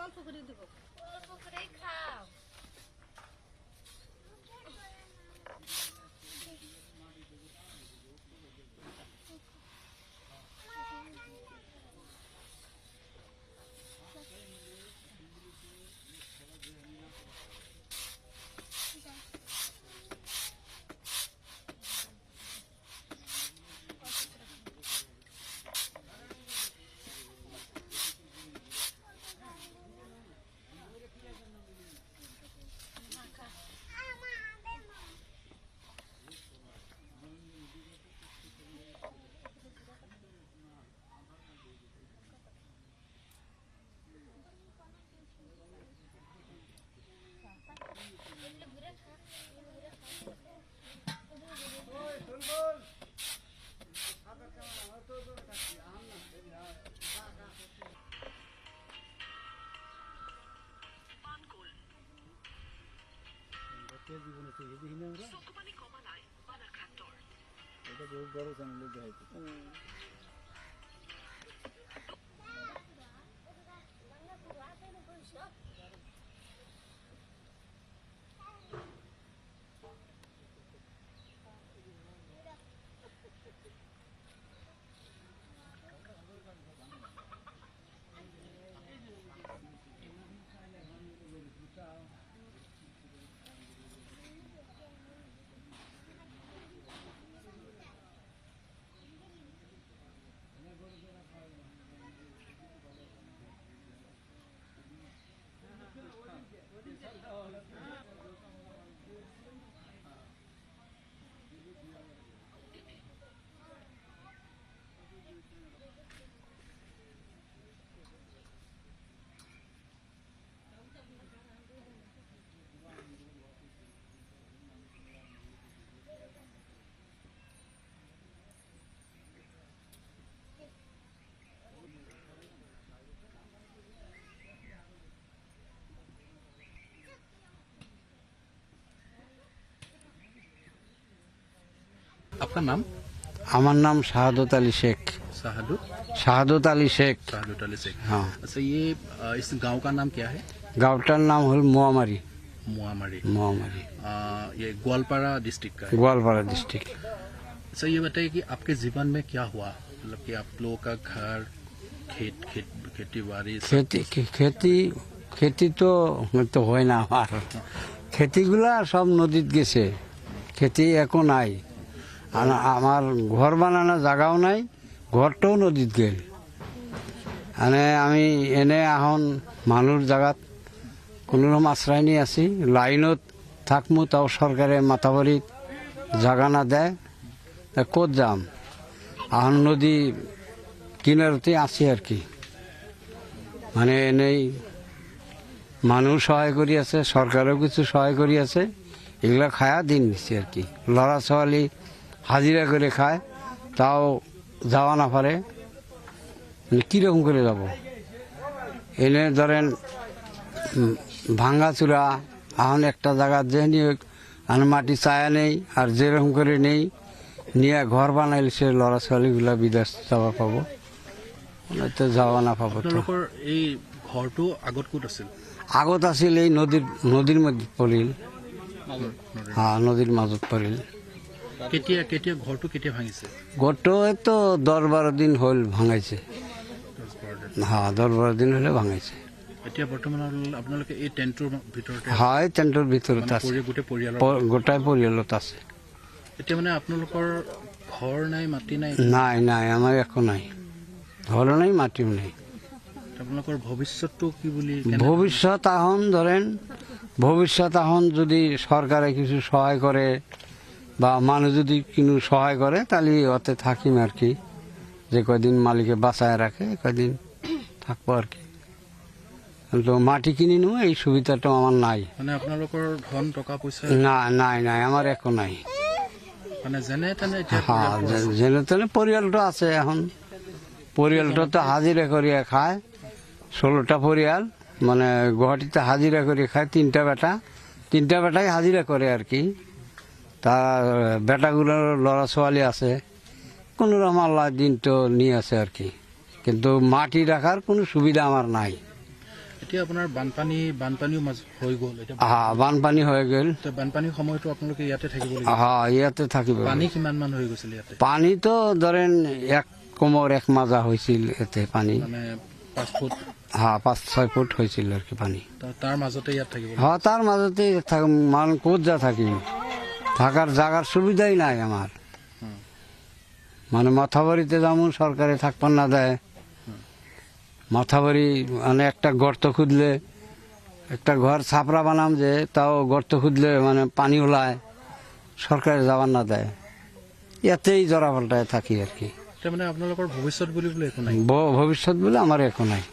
অল্প করে দেবো, অল্প করেই খাও। आपका नाम? আমার নাম শাহাদত আলী শেখ। শাহাদত আলী শেখ। शाहदत अली शेख। हाँ। अच्छा, ये इस गांव का नाम क्या है? গাঁওটার নাম হল মোয়ামারি। मुआमरी। মোয়ামারি ये ग्वालपाड़ा डिस्ट्रिक्ट का है। গোয়ালপাড়া ডিস্ট্রিক্ট। अच्छा, ये बताइए कि आपके जीवन में क्या हुआ, मतलब कि आप लोगों का घर, खेती बाड़ी খেতি তো তো হয় না আমার। খেতিগুলা সব নদীত গেছে, খেতি এখন নাই। আর আমার ঘর বানানো জায়গাও নাই, ঘরটাও নদীত গেল। মানে আমি এনে এখন মানুষ জায়গাত কোনোরকম আশ্রয় নিয়ে আছি। লাইনত থাকমু, তাও সরকারে মাথাবাড়িত জায়গা না দেয়, তা ক'ত যাম। এখন নদী কিনারতে আছি আর কি। মানে এনেই মানুষ সহায় করি আছে, সরকারও কিছু সহায় করি আছে। এগুলা খায়া দিন দিচ্ছে আর কি। লড়া ছোয়ালি হাজিরা করে খায়, তাও যাওয়া না পারে। কীরকম করে যাব? এনে ধরেন ভাঙ্গাচুরা এখন একটা জায়গা যে নিয়ে মাটি চায়া নেই, আর যেরকম করে নেই নিয়ে ঘর বানাইলে সে লড়া ছোৱালীগুলা বিদেশ যাবা পাব, তো যাওয়া না পাব। আপোনালোকৰ এই ঘৰটো আগত ক'ত আছিল? আগত আছিল এই নদীৰ মধ্যে পৰিল। হ্যাঁ, নদীৰ মাজত পৰিল। কেতিয়া ঘৰটো কেতিয়া ভাঙিছে? ঘৰটো তো 10-12 দিন হল ভাঙাইছে। 10-12 দিন। হ্যাঁ, 10-12 দিন হলে ভাঙাইছে। এতিয়া বৰ্তমান আপোনালোকে এই টেণ্টৰ ভিতৰতে? হয়, টেণ্টৰ ভিতৰত আছে, গোটেই পৰিয়ালৰ? গোটাই পৰিয়ালত আছে। এতিয়া মানে আপোনালোকৰ ঘৰ নাই, মাটি নাই? নাই নাই, আমাৰ একো নাই, ঘৰও নাই, মাটিও নাই। আপোনালোকৰ ভৱিষ্যতটো কি বুলি? ভবিষ্যৎ এখন ধরেন, ভবিষ্যৎ এখন যদি সরকারে কিছু সহায় করে বা মানুষ যদি কোনো সহায় করে, তাহলে ওতে থাকিম আর কি। যে কদিন মালিকে বাঁচায় রাখে কদিন থাকবো আর কি। তো মাটি কিনে নেব এই সুবিধাটা আমার নাই। মানে আপোনালোকৰ ধন টকা পইচা? না, নাই নাই, আমাৰ একো নাই। মানে যেনে তেনে এতিয়া? হ্যাঁ, যেনে তেনে পৰিয়ালটো আছে। এখন পৰিয়ালটো তো হাজিরা করিয়া খায়। 16টা পরিয়াল, মানে গুয়াহাটিতে হাজিরা করে খায়। 3টা বেটাই হাজিরা করে আর কি। তার বেটাগুলোর লড়া ছোৱালী আছে, কোনোৰকম আল্লাহ দিন তো নিয়ে আছে আৰ কি। কিন্তু মাটি ৰাখাৰ কোনো সুবিধা আমাৰ নাই। এতিয়া আপোনাৰ বানপানীও হৈ গ'ল এতিয়া বানপানী হৈ গ'ল। বানপানীৰ সময়তো আপোনালোকে ইয়াতে থাকিব লাগিব। ইয়াতে থাকিব। পানী কিমান মান হৈ গৈছিল ইয়াতে? পানীতো ধরেন 1 কোমর 1 মাজা হয়েছিল এতে পানি, মানে 5 ফুট 5-6 ফুট হয়েছিল আর কি পানি। তাৰ মাজতে ইয়াত থাকিব? তার মাজতে মান ক'ত যা থাকিম, থাকার জায়গার সুবিধাই নাই আমার। মানে মাথাবাড়িতে যেমন সরকারে থাকবার না দেয়, মাথাবাড়ি মানে একটা গর্ত খুঁজলে, একটা ঘর ছাপড়া বানাম যে তাও গর্ত খুঁজলে মানে পানি ওলায়, সরকারে যাবার না দেয়, এতেই জরা পাল্টায় থাকি আর কি। মানে আপোনালোকৰ ভৱিষ্যত বুলিবলৈ একো নাই? ভবিষ্যৎ বলে আমাৰ এখন নাই।